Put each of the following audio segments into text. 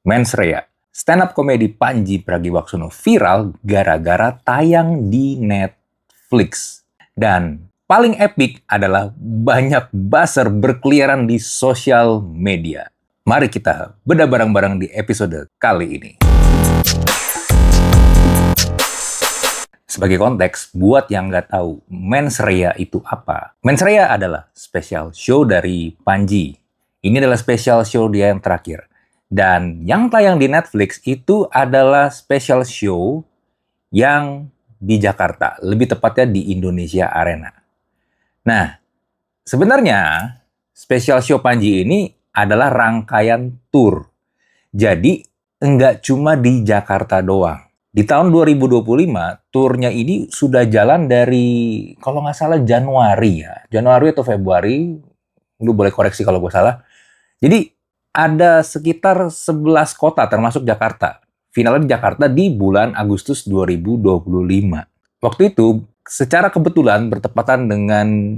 Mensreya, stand up komedi Panji Pragiwaksono viral gara-gara tayang di Netflix. Dan paling epik adalah banyak buzzer berkeliaran di sosial media. Mari kita bedah bareng-bareng di episode kali ini. Sebagai konteks, buat yang nggak tahu, Mensreya itu apa? Mensreya adalah special show dari Panji. Ini adalah special show dia yang terakhir. Dan yang tayang di Netflix itu adalah special show yang di Jakarta, lebih tepatnya di Indonesia Arena. Nah, sebenarnya special show Panji ini adalah rangkaian tour. Jadi, enggak cuma di Jakarta doang. Di tahun 2025, turnya ini sudah jalan dari, kalau nggak salah, Januari ya. Januari atau Februari, lu boleh koreksi kalau gue salah. Jadi, ada sekitar 11 kota termasuk Jakarta. Finalnya di Jakarta di bulan Agustus 2025. Waktu itu, secara kebetulan bertepatan dengan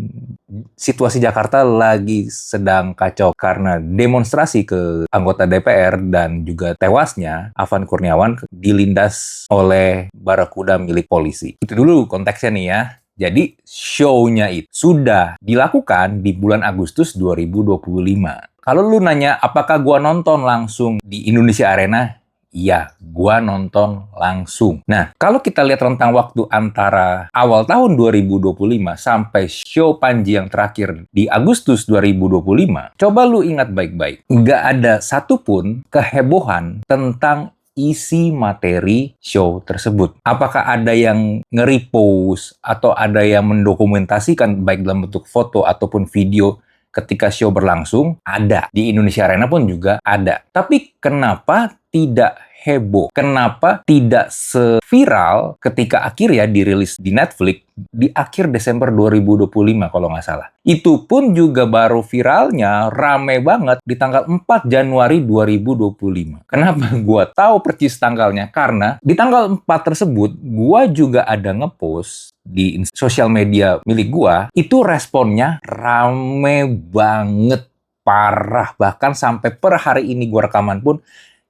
situasi Jakarta lagi sedang kacau karena demonstrasi ke anggota DPR dan juga tewasnya Afan Kurniawan dilindas oleh barakuda milik polisi. Itu dulu konteksnya nih ya. Jadi, show-nya itu sudah dilakukan di bulan Agustus 2025. Kalau lu nanya, apakah gua nonton langsung di Indonesia Arena? Iya, gua nonton langsung. Nah, kalau kita lihat rentang waktu antara awal tahun 2025 sampai show Panji yang terakhir di Agustus 2025, coba lu ingat baik-baik. Nggak ada satupun kehebohan tentang isi materi show tersebut. Apakah ada yang nge-repost atau ada yang mendokumentasikan baik dalam bentuk foto ataupun video ketika show berlangsung? Ada. Di Indonesia Arena pun juga ada. Tapi kenapa tidak heboh? Kenapa tidak se-viral ketika akhirnya dirilis di Netflix di akhir Desember 2025 kalau nggak salah? Itu pun juga baru viralnya rame banget di tanggal 4 Januari 2025. Kenapa gua tahu persis tanggalnya? Karena di tanggal 4 tersebut gua juga ada ngepost di sosial media milik gua, itu responnya rame banget, parah. Bahkan sampai per hari ini gua rekaman pun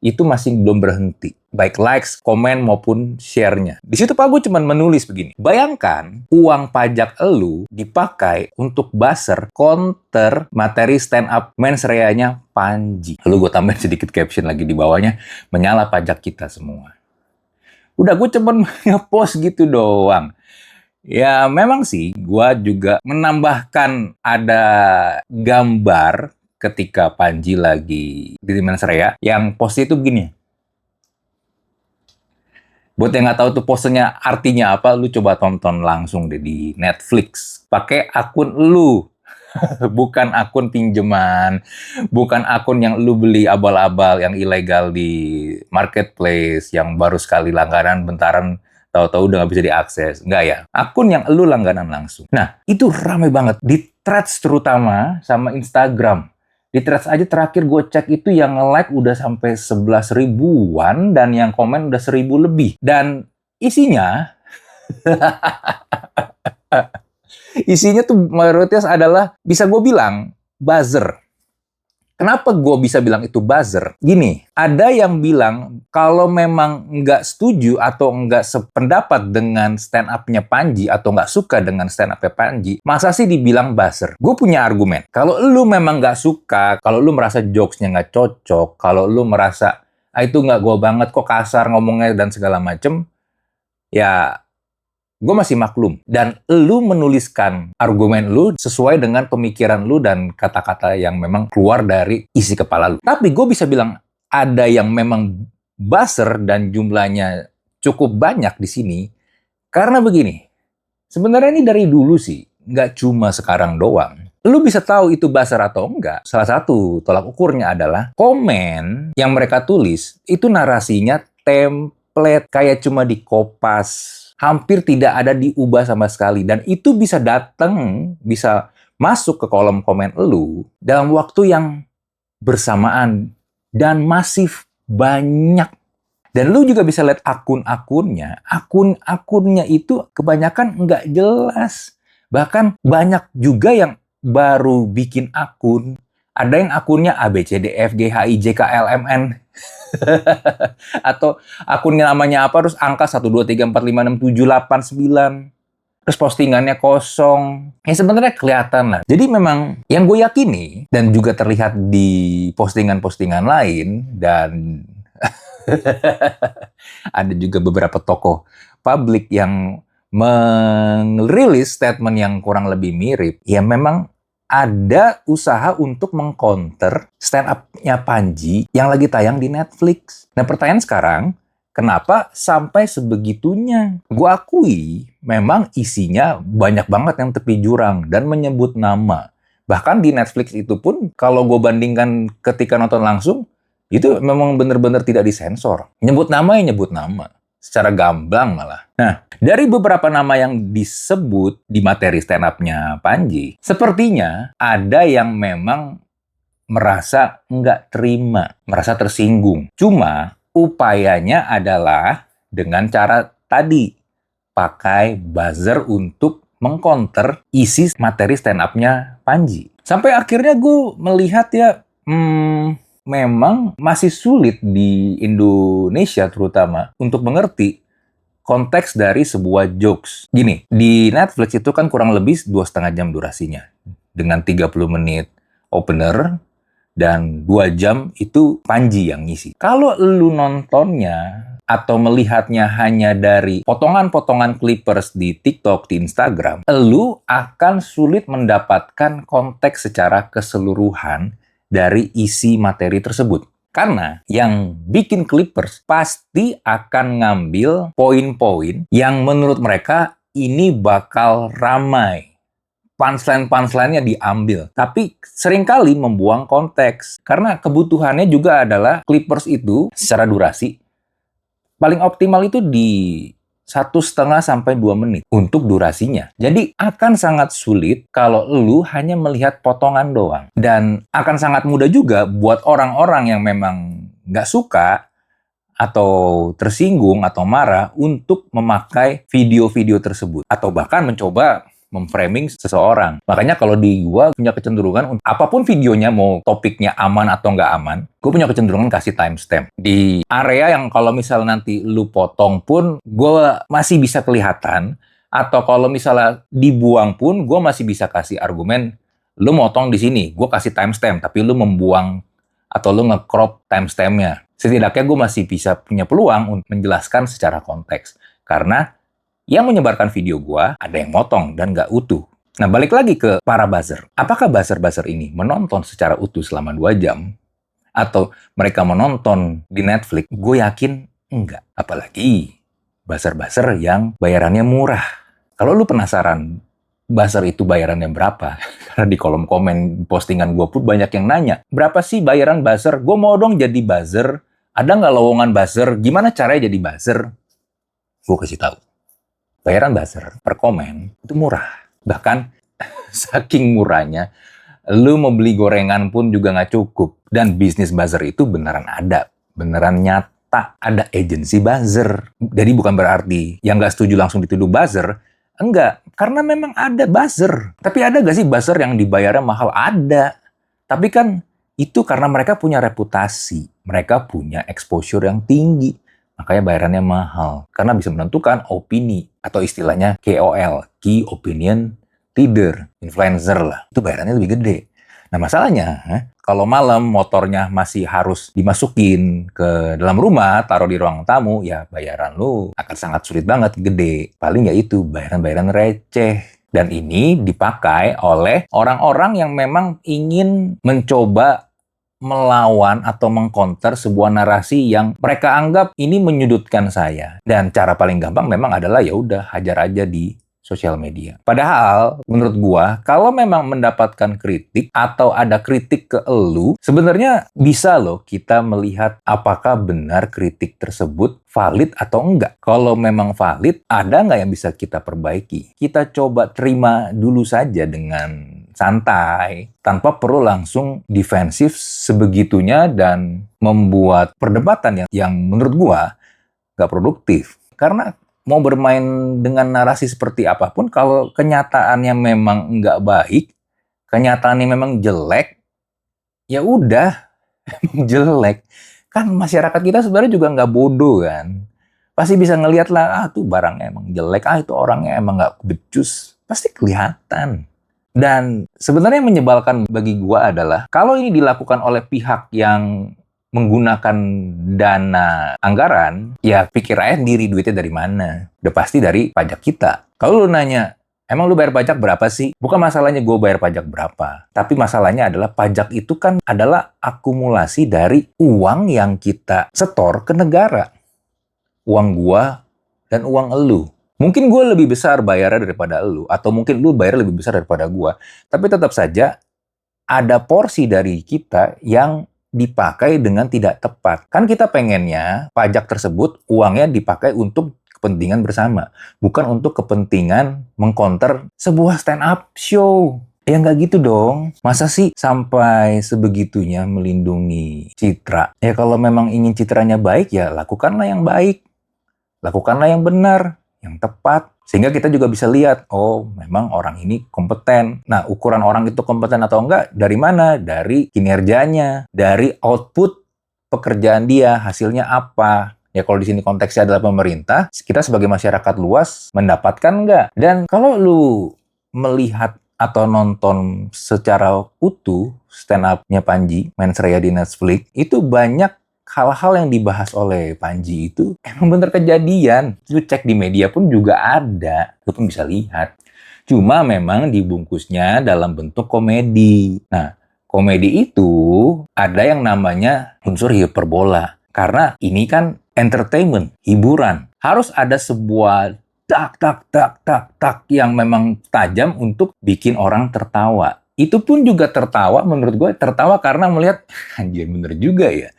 itu masih belum berhenti. Baik likes, komen, maupun share-nya. Di situ Pak gue cuma menulis begini. Bayangkan uang pajak elu dipakai untuk buzzer counter materi stand-up Mensreya-nya Panji. Lalu gue tambahin sedikit caption lagi di bawahnya, menyala pajak kita semua. Udah, gue cuma nge-post gitu doang. Ya memang sih, gue juga menambahkan ada gambar ketika Panji lagi di Mensreya, yang postnya itu begini. Buat yang nggak tahu tuh postnya artinya apa, lu coba tonton langsung deh di Netflix. Pakai akun lu, bukan akun pinjaman, bukan akun yang lu beli abal-abal, yang ilegal di marketplace, yang baru sekali langganan, bentaran, tahu-tahu udah nggak bisa diakses. Nggak ya. Akun yang lu langganan langsung. Nah, itu ramai banget. Di Threads terutama, sama Instagram. Di Threads aja terakhir gue cek itu yang nge-like udah sampai 11 ribuan dan yang komen udah 1000 lebih. Dan isinya, isinya tuh mayoritas adalah, bisa gue bilang, buzzer. Kenapa gue bisa bilang itu buzzer? Gini, ada yang bilang kalau memang nggak setuju atau nggak sependapat dengan stand up-nya Panji atau nggak suka dengan stand up-nya Panji, masa sih dibilang buzzer? Gue punya argumen. Kalau lu memang nggak suka, kalau lu merasa jokes-nya nggak cocok, kalau lu merasa itu nggak gue banget, kok kasar ngomongnya dan segala macem, ya gue masih maklum. Dan lu menuliskan argumen lu sesuai dengan pemikiran lu dan kata-kata yang memang keluar dari isi kepala lu. Tapi gue bisa bilang ada yang memang buzzer dan jumlahnya cukup banyak di sini. Karena begini, sebenarnya ini dari dulu sih, nggak cuma sekarang doang. Lu bisa tahu itu buzzer atau enggak. Salah satu tolak ukurnya adalah komen yang mereka tulis itu narasinya template, kayak cuma dikopas. Hampir tidak ada diubah sama sekali. Dan itu bisa datang, bisa masuk ke kolom komen lu dalam waktu yang bersamaan. Dan masif banyak. Dan lu juga bisa lihat akun-akunnya. Akun-akunnya itu kebanyakan nggak jelas. Bahkan banyak juga yang baru bikin akun. Ada yang akunnya A, B, C, D, F, G, H, I, J, K, L, M, N. Atau akunnya namanya apa, terus angka 1, 2, 3, 4, 5, 6, 7, 8, 9. Terus postingannya kosong. Ya sebenarnya kelihatan lah. Jadi memang yang gue yakini, dan juga terlihat di postingan-postingan lain, dan ada juga beberapa tokoh publik yang merilis statement yang kurang lebih mirip. Ya memang ada usaha untuk mengcounter stand up-nya Panji yang lagi tayang di Netflix. Nah pertanyaan sekarang, kenapa sampai sebegitunya? Gue akui memang isinya banyak banget yang tepi jurang dan menyebut nama. Bahkan di Netflix itu pun kalau gue bandingkan ketika nonton langsung, itu memang benar-benar tidak disensor. Nyebut nama ya nyebut nama. Secara gamblang malah. Nah, dari beberapa nama yang disebut di materi stand up-nya Panji, sepertinya ada yang memang merasa nggak terima, merasa tersinggung. Cuma upayanya adalah dengan cara tadi, pakai buzzer untuk mengcounter isi materi stand up-nya Panji. Sampai akhirnya gue melihat ya, memang masih sulit di Indonesia terutama untuk mengerti konteks dari sebuah jokes. Gini, di Netflix itu kan kurang lebih 2,5 jam durasinya. Dengan 30 menit opener, dan 2 jam itu Panji yang ngisi. Kalau lu nontonnya atau melihatnya hanya dari potongan-potongan clippers di TikTok, di Instagram, lu akan sulit mendapatkan konteks secara keseluruhan dari isi materi tersebut. Karena yang bikin clippers pasti akan ngambil poin-poin yang menurut mereka ini bakal ramai. Punchline-punchline-nya diambil. Tapi seringkali membuang konteks. Karena kebutuhannya juga adalah clippers itu secara durasi paling optimal itu di 1,5 sampai 2 menit untuk durasinya. Jadi akan sangat sulit kalau lu hanya melihat potongan doang. Dan akan sangat mudah juga buat orang-orang yang memang nggak suka atau tersinggung atau marah untuk memakai video-video tersebut. Atau bahkan mencoba memframing seseorang. Makanya kalau di gua punya kecenderungan, apapun videonya, mau topiknya aman atau nggak aman, gue punya kecenderungan kasih timestamp. Di area yang kalau misal nanti lu potong pun, gue masih bisa kelihatan. Atau kalau misalnya dibuang pun, gue masih bisa kasih argumen, lu motong di sini, gue kasih timestamp, tapi lu membuang atau lu nge-crop timestampnya. Setidaknya gue masih bisa punya peluang untuk menjelaskan secara konteks. Karena yang menyebarkan video gua ada yang motong dan nggak utuh. Nah, balik lagi ke para buzzer. Apakah buzzer-buzzer ini menonton secara utuh selama 2 jam? Atau mereka menonton di Netflix? Gue yakin enggak. Apalagi buzzer-buzzer yang bayarannya murah. Kalau lu penasaran buzzer itu bayarannya berapa? Karena di kolom komen postingan gue pun banyak yang nanya, berapa sih bayaran buzzer? Gue mau dong jadi buzzer. Ada nggak lowongan buzzer? Gimana caranya jadi buzzer? Gue kasih tahu. Bayaran buzzer per komen itu murah. Bahkan saking murahnya, lu mau beli gorengan pun juga nggak cukup. Dan bisnis buzzer itu beneran ada. Beneran nyata. Ada agensi buzzer. Jadi bukan berarti yang nggak setuju langsung dituduh buzzer. Enggak. Karena memang ada buzzer. Tapi ada nggak sih buzzer yang dibayarnya mahal? Ada. Tapi kan itu karena mereka punya reputasi. Mereka punya exposure yang tinggi. Makanya bayarannya mahal. Karena bisa menentukan opini. Atau istilahnya KOL. Key Opinion Leader. Influencer lah. Itu bayarannya lebih gede. Nah masalahnya, kalau malam motornya masih harus dimasukin ke dalam rumah, taruh di ruang tamu, ya bayaran lu akan sangat sulit banget, gede. Paling ya itu, bayaran-bayaran receh. Dan ini dipakai oleh orang-orang yang memang ingin mencoba melawan atau mengcounter sebuah narasi yang mereka anggap ini menyudutkan saya. Dan cara paling gampang memang adalah ya udah hajar aja di sosial media. Padahal menurut gua kalau memang mendapatkan kritik atau ada kritik ke elu, sebenarnya bisa loh kita melihat apakah benar kritik tersebut valid atau enggak. Kalau memang valid, ada nggak yang bisa kita perbaiki? Kita coba terima dulu saja dengan santai, tanpa perlu langsung defensif sebegitunya dan membuat perdebatan yang menurut gua nggak produktif. Karena mau bermain dengan narasi seperti apapun, kalau kenyataannya memang nggak baik, kenyataannya memang jelek, ya udah, jelek. Kan masyarakat kita sebenarnya juga nggak bodoh kan. Pasti bisa ngelihat lah, tuh barangnya emang jelek, itu orangnya emang nggak becus. Pasti kelihatan. Dan sebenarnya yang menyebalkan bagi gua adalah, kalau ini dilakukan oleh pihak yang menggunakan dana anggaran, ya pikir aja sendiri duitnya dari mana. Udah pasti dari pajak kita. Kalau lu nanya, emang lu bayar pajak berapa sih? Bukan masalahnya gue bayar pajak berapa. Tapi masalahnya adalah pajak itu kan adalah akumulasi dari uang yang kita setor ke negara. Uang gua dan uang elu. Mungkin gue lebih besar bayarnya daripada elu. Atau mungkin lu bayar lebih besar daripada gua. Tapi tetap saja ada porsi dari kita yang dipakai dengan tidak tepat. Kan kita pengennya pajak tersebut uangnya dipakai untuk kepentingan bersama, bukan untuk kepentingan mengcounter sebuah stand up show. Ya nggak gitu dong. Masa sih sampai sebegitunya melindungi citra? Ya kalau memang ingin citranya baik, ya lakukanlah yang baik. Lakukanlah yang benar, yang tepat. Sehingga kita juga bisa lihat, oh memang orang ini kompeten. Nah, ukuran orang itu kompeten atau enggak, dari mana? Dari kinerjanya, dari output pekerjaan dia, hasilnya apa. Ya kalau di sini konteksnya adalah pemerintah, kita sebagai masyarakat luas mendapatkan enggak? Dan kalau lu melihat atau nonton secara utuh stand up-nya Panji, Mens Rea di Netflix, itu banyak hal-hal yang dibahas oleh Panji itu emang bener kejadian. Lu cek di media pun juga ada. Lu pun bisa lihat. Cuma memang dibungkusnya dalam bentuk komedi. Nah, komedi itu ada yang namanya unsur hiperbola. Karena ini kan entertainment, hiburan. Harus ada sebuah tak yang memang tajam untuk bikin orang tertawa. Itu pun juga tertawa, menurut gue tertawa karena melihat, anjir bener juga ya.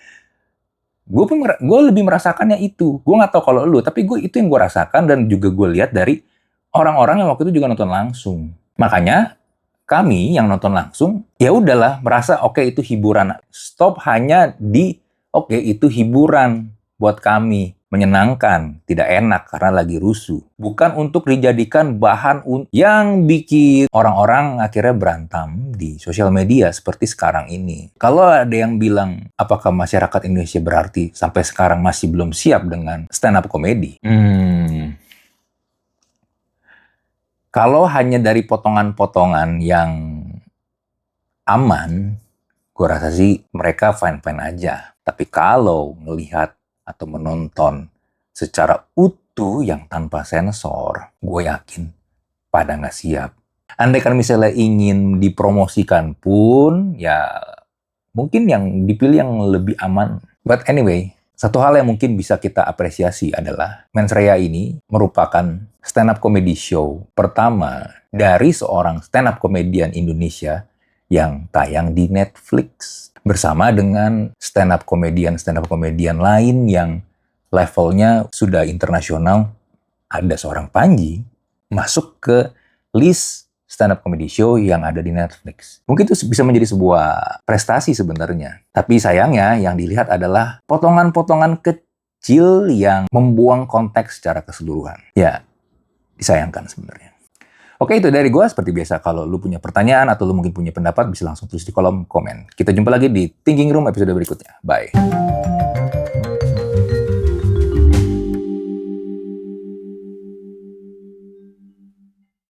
Gue lebih merasakannya itu. Gue nggak tahu kalau lu, tapi itu yang gue rasakan dan juga gue lihat dari orang-orang yang waktu itu juga nonton langsung. Makanya kami yang nonton langsung, ya udahlah merasa oke, itu hiburan. Stop hanya di oke, itu hiburan buat kami. Menyenangkan, tidak enak karena lagi rusuh. Bukan untuk dijadikan bahan yang bikin orang-orang akhirnya berantem di sosial media seperti sekarang ini. Kalau ada yang bilang, apakah masyarakat Indonesia berarti sampai sekarang masih belum siap dengan stand-up komedi? Kalau hanya dari potongan-potongan yang aman, gue rasa sih mereka fine-fine aja. Tapi kalau melihat atau menonton secara utuh yang tanpa sensor, gue yakin pada nggak siap. Andai kan misalnya ingin dipromosikan pun, ya mungkin yang dipilih yang lebih aman. But anyway, satu hal yang mungkin bisa kita apresiasi adalah Mens Rea ini merupakan stand-up comedy show pertama dari seorang stand-up comedian Indonesia yang tayang di Netflix. Bersama dengan stand-up comedian lain yang levelnya sudah internasional. Ada seorang Panji masuk ke list stand-up comedy show yang ada di Netflix. Mungkin itu bisa menjadi sebuah prestasi sebenarnya. Tapi sayangnya yang dilihat adalah potongan-potongan kecil yang membuang konteks secara keseluruhan. Ya, disayangkan sebenarnya. Oke, itu dari gue. Seperti biasa, kalau lu punya pertanyaan atau lu mungkin punya pendapat, bisa langsung tulis di kolom komen. Kita jumpa lagi di Thinking Room episode berikutnya. Bye.